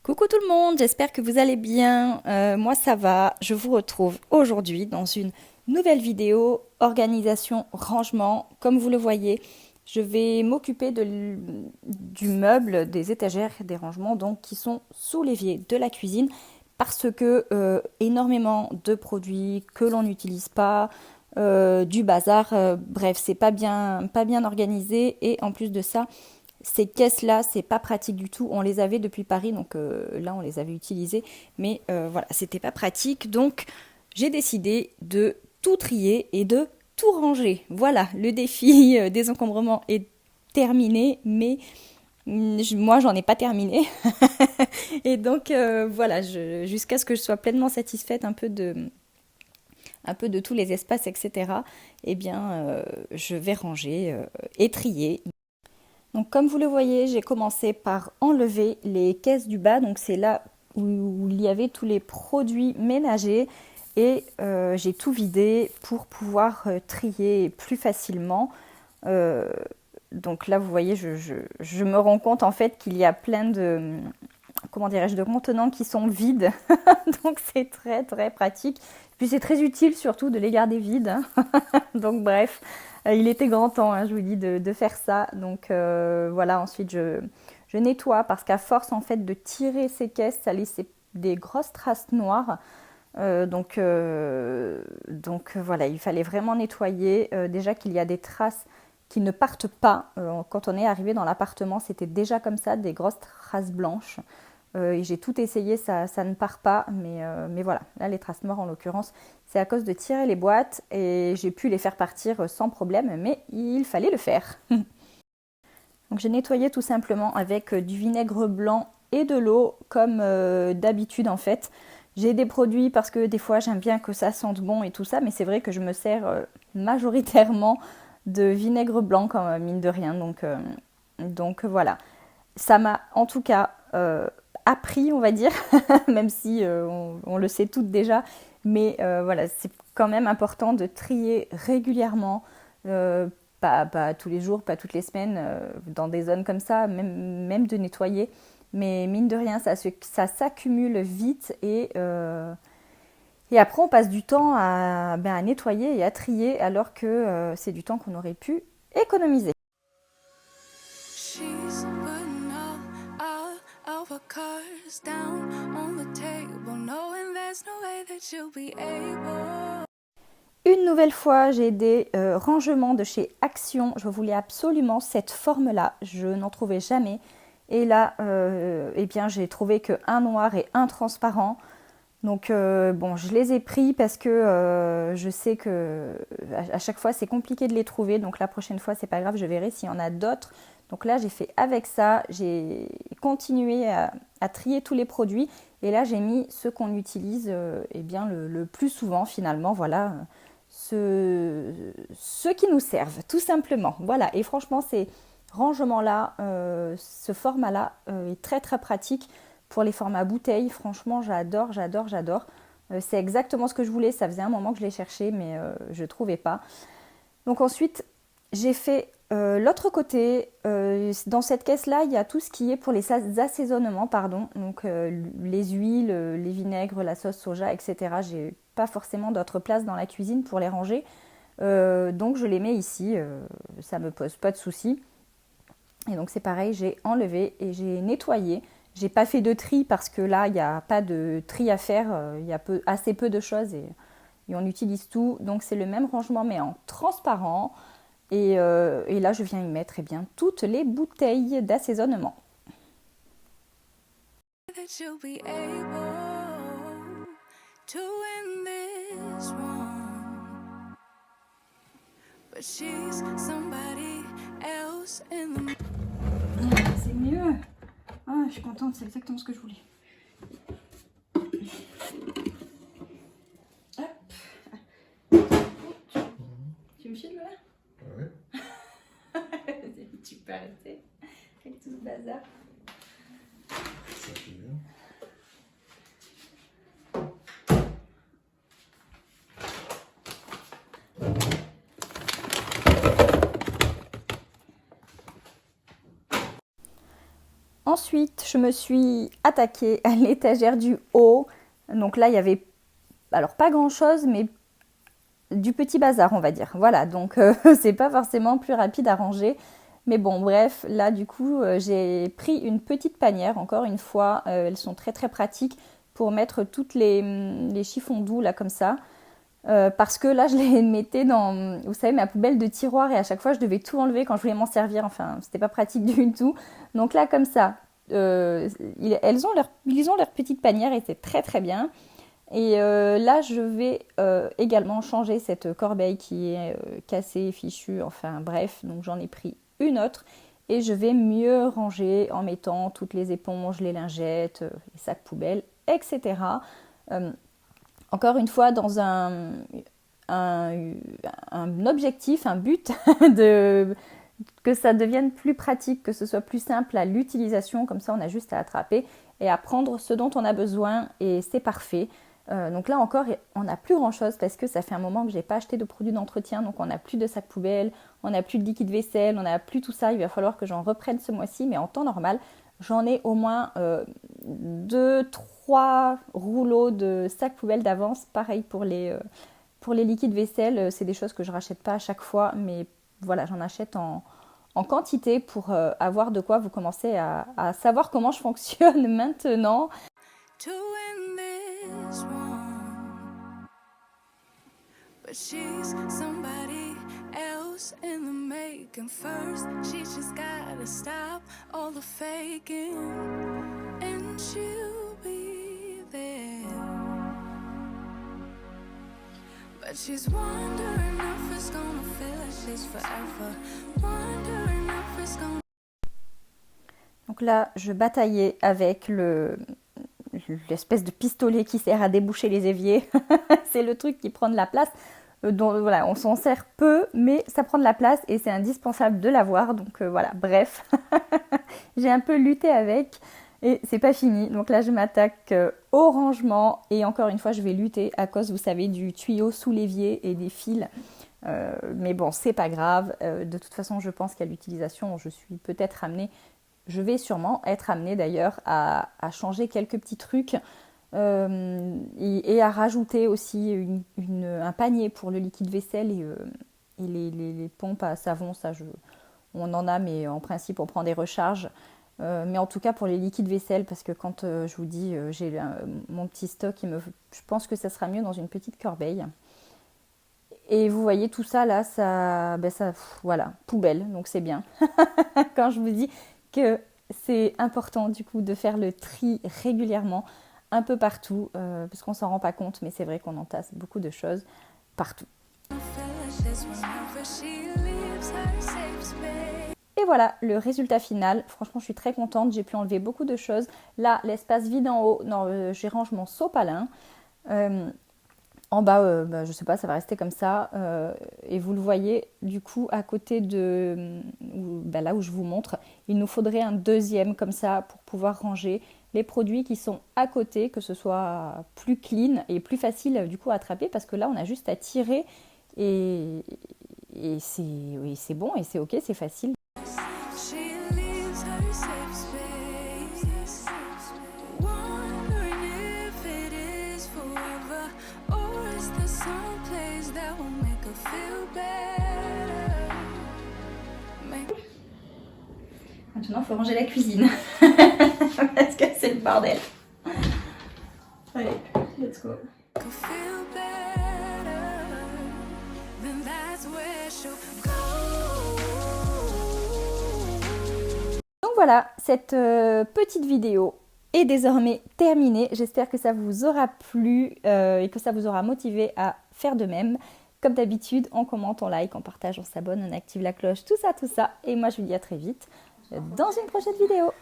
Coucou tout le monde, j'espère que vous allez bien. Moi ça va, je vous retrouve aujourd'hui dans une nouvelle vidéo organisation rangement. Comme vous le voyez, je vais m'occuper du meuble, des étagères, des rangements donc qui sont sous l'évier de la cuisine parce que énormément de produits que l'on n'utilise pas, du bazar, bref, c'est pas bien organisé et en plus de ça, ces caisses-là, c'est pas pratique du tout. On les avait depuis Paris, donc là, on les avait utilisées. Mais voilà, c'était pas pratique. Donc, j'ai décidé de tout trier et de tout ranger. Voilà, le défi désencombrement est terminé, mais moi, j'en ai pas terminé. Et donc, voilà, jusqu'à ce que je sois pleinement satisfaite un peu de tous les espaces, etc., eh bien, je vais ranger et trier. Donc comme vous le voyez, j'ai commencé par enlever les caisses du bas. Donc c'est là où il y avait tous les produits ménagers et j'ai tout vidé pour pouvoir trier plus facilement. Euh, donc là, vous voyez, je me rends compte en fait qu'il y a plein de, comment dirais-je, de contenants qui sont vides. Donc c'est très très pratique. Puis c'est très utile surtout de les garder vides, hein. Donc bref, il était grand temps, hein, je vous dis, de faire ça. Donc voilà, ensuite je nettoie parce qu'à force en fait de tirer ces caisses, ça laissait des grosses traces noires. Donc voilà, il fallait vraiment nettoyer. Déjà qu'il y a des traces qui ne partent pas. Quand on est arrivé dans l'appartement, c'était déjà comme ça, des grosses traces blanches. Et j'ai tout essayé, ça ne part pas, mais voilà, là les traces noires en l'occurrence, c'est à cause de tirer les boîtes et j'ai pu les faire partir sans problème, mais il fallait le faire. Donc j'ai nettoyé tout simplement avec du vinaigre blanc et de l'eau comme d'habitude en fait. J'ai des produits parce que des fois j'aime bien que ça sente bon et tout ça, mais c'est vrai que je me sers majoritairement de vinaigre blanc comme mine de rien. Donc voilà, ça m'a en tout cas appris, on va dire, même si on le sait toutes déjà, mais voilà, c'est quand même important de trier régulièrement, euh, pas tous les jours, pas toutes les semaines, dans des zones comme ça, même de nettoyer. Mais mine de rien, ça s'accumule vite et après on passe du temps à nettoyer et à trier alors que c'est du temps qu'on aurait pu économiser. She's putting all of her cards down on the table, knowing there's no way that she'll be able. Une nouvelle fois, j'ai des rangements de chez Action. Je voulais absolument cette forme-là. Je n'en trouvais jamais. Et là, eh bien, j'ai trouvé qu'un noir et un transparent. Donc bon, je les ai pris parce que je sais que à chaque fois c'est compliqué de les trouver. Donc la prochaine fois, c'est pas grave, je verrai s'il y en a d'autres. Donc là, j'ai fait avec ça. J'ai continué à trier tous les produits. Et là, j'ai mis ceux qu'on utilise eh bien, le plus souvent finalement. Voilà, ceux qui nous servent, tout simplement. Voilà, et franchement, ces rangements-là, ce format-là est très très pratique pour les formats bouteilles. Franchement, j'adore, j'adore, j'adore. C'est exactement ce que je voulais. Ça faisait un moment que je l'ai cherché, mais je ne trouvais pas. Donc ensuite, j'ai fait l'autre côté. Dans cette caisse-là, il y a tout ce qui est pour les assaisonnements, pardon. Donc les huiles, les vinaigres, la sauce soja, etc. J'ai pas forcément d'autre place dans la cuisine pour les ranger. Donc je les mets ici. Ça me pose pas de soucis. Et donc c'est pareil, j'ai enlevé et j'ai nettoyé. J'ai pas fait de tri parce que là, il n'y a pas de tri à faire. Il y a assez peu de choses et on utilise tout. Donc c'est le même rangement mais en transparent. Et là, je viens y mettre eh bien, toutes les bouteilles d'assaisonnement. C'est mieux. Ah, je suis contente, c'est exactement ce que je voulais. Hop. Tu me files là? Ouais. Tu peux arrêter avec tout ce bazar. Ça fait bien. Ensuite, je me suis attaquée à l'étagère du haut. Donc là, il y avait, alors pas grand chose, mais du petit bazar, on va dire. Voilà, donc c'est pas forcément plus rapide à ranger. Mais bon, bref, là du coup, j'ai pris une petite panière, encore une fois. Elles sont très très pratiques pour mettre toutes les chiffons doux, là, comme ça. Parce que là, je les mettais dans, vous savez, ma poubelle de tiroir et à chaque fois, je devais tout enlever quand je voulais m'en servir. Enfin, c'était pas pratique du tout. Donc là, comme ça, ils ont leur petite panière et c'est très très bien. Et là, je vais également changer cette corbeille qui est cassée, fichue, enfin bref. Donc j'en ai pris une autre et je vais mieux ranger en mettant toutes les éponges, les lingettes, les sacs poubelles, etc. Encore une fois, dans un objectif, un but de que ça devienne plus pratique, que ce soit plus simple à l'utilisation, comme ça on a juste à attraper et à prendre ce dont on a besoin et c'est parfait. Donc là encore, on n'a plus grand chose parce que ça fait un moment que je n'ai pas acheté de produits d'entretien, donc on n'a plus de sac poubelle, on n'a plus de liquide vaisselle, on n'a plus tout ça, il va falloir que j'en reprenne ce mois-ci, mais en temps normal, j'en ai au moins 2-3 rouleaux de sacs poubelle d'avance, pareil pour les liquides vaisselle, c'est des choses que je ne rachète pas à chaque fois, mais voilà, j'en achète en quantité pour avoir de quoi vous commencer à savoir comment je fonctionne maintenant. But she's somebody else in the making. First, she just gotta stop all the faking, and she'll be there. But she's wondering if it's gonna feel like she's forever. Wondering if it's gonna. Donc là, je bataillais avec l'espèce de pistolet qui sert à déboucher les éviers. C'est le truc qui prend de la place. Donc voilà, on s'en sert peu, mais ça prend de la place et c'est indispensable de l'avoir. Donc voilà, bref, j'ai un peu lutté avec et c'est pas fini. Donc là, je m'attaque au rangement et encore une fois, je vais lutter à cause, vous savez, du tuyau sous l'évier et des fils. Mais bon, c'est pas grave. De toute façon, je pense qu'à l'utilisation, je vais sûrement être amenée d'ailleurs à changer quelques petits trucs. Et à rajouter aussi un panier pour le liquide vaisselle et les pompes à savon, ça on en a mais en principe on prend des recharges. Mais en tout cas pour les liquides vaisselle, parce que quand je vous dis j'ai mon petit stock, je pense que ça sera mieux dans une petite corbeille. Et vous voyez tout ça là, voilà, poubelle, donc c'est bien. Quand je vous dis que c'est important du coup de faire le tri régulièrement, un peu partout, parce qu'on s'en rend pas compte, mais c'est vrai qu'on entasse beaucoup de choses partout. Et voilà, le résultat final. Franchement, je suis très contente. J'ai pu enlever beaucoup de choses. Là, l'espace vide en haut, j'y range mon sopalin. En bas, je sais pas, ça va rester comme ça. Et vous le voyez, du coup, à côté de là où je vous montre, il nous faudrait un deuxième comme ça pour pouvoir ranger les produits qui sont à côté, que ce soit plus clean et plus facile du coup à attraper, parce que là, on a juste à tirer et c'est bon et c'est ok, c'est facile. Maintenant, il faut ranger la cuisine. Parce que c'est le bordel. Allez, let's go. Donc voilà, cette petite vidéo est désormais terminée. J'espère que ça vous aura plu et que ça vous aura motivé à faire de même. Comme d'habitude, on commente, on like, on partage, on s'abonne, on active la cloche, tout ça. Et moi, je vous dis à très vite dans une prochaine vidéo.